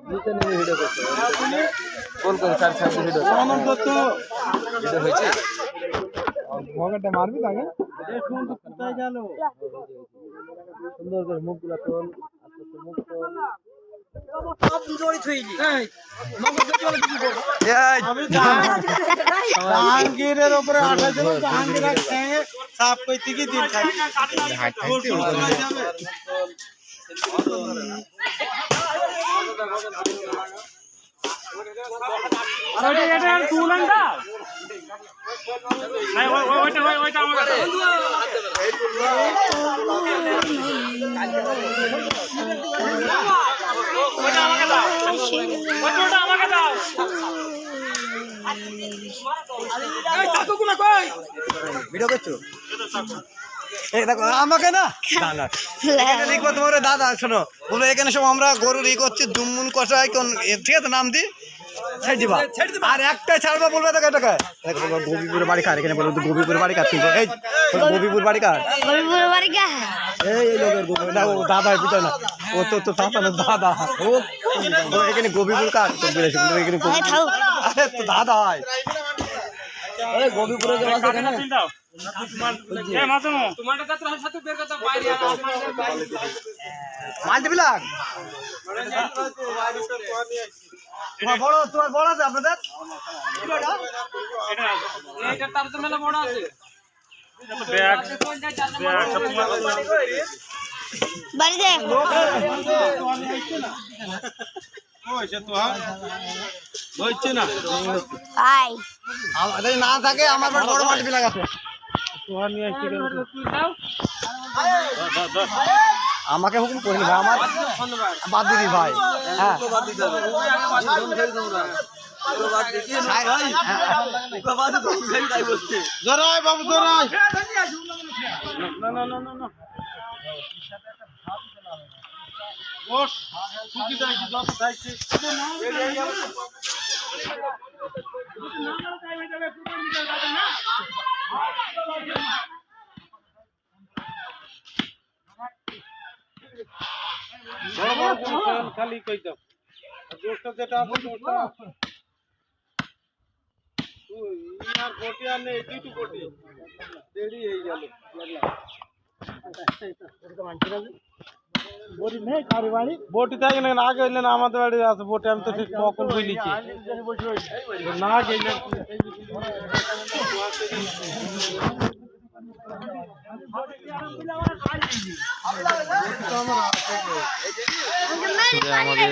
নিচে নেমে ভিডিও করছে গোল করে চার সাইডে ভিডিও ভিডিও হয়েছে ভগাটা মারবি তাকে কোথায় গেল সুন্দর করে মুখগুলা তোল আস্তে আস্তে মুখ তোল সব জড়ি থইলি এই জাহাঙ্গীরের উপরে 28 জন জাহাঙ্গীরের সঙ্গে সাপ কইতে কি দিন খাই আরে এটা তুলেন দাও নাই ওইটা আমাকে ওইটা আমাকে দাও ওইটা আমাকে দাও এই চাকু গুলো কই ভিডিও করছো এই দেখো আমাকে না দাদা এখানে লিখবো তোমার দাদা শোনো বলে এখানে সব আমরা গরুর ই করছি দুমমুন কষাই কোন ঠিক আছে নাম দি ছেড়ে দিবা আর একটা ছাড়বা বলবে তো টাকা দেখো গোবিপুর বাড়ি কার এখানে বলো তো গোবিপুর বাড়ি কার তুমি এই গোবিপুর বাড়ি কার গোবিপুর বাড়ি কার এই লোকের গোবিপুর না ও দাদা পিতা না ও তো চাচা না দাদা ও এখানে গোবিপুর কার তো বলেছি এখানে আরে তো দাদা হয় এই গোবিপুরে যে আছে এখানে এ মাসুম তোমারটা যাত্রা সাথে বের করতে বাইরে মালটি বিলাক তোমার বড় আছে আপনাদের এটা তার তো মেলা বড় আছে ব্যাগ বাড়িতে ওইছে তো হইছে না আই আমাদের না থাকে আমার বড় মালটি বিলাক আছে তোহার নিয়ে আসছি আমাকে হুকুম করিনি ভাই আমার বাদ দিবি ভাই হ্যাঁ জরাই বাবু জরাই না না না না না বস সুকি যাইছি যত যাইছি খালি কই দাও দোস্ত যেটা আছে দোস্ত তুই আর কোটি আর নেই দুটো কোটি দেরি হয়ে গেল বড়ি নেই কারি বাড়ি বটি থাকে না আগে হইলে না আমাদের বাড়ি আছে বটি আমি তো ঠিক কখন বলিছি না গেলে আমাদের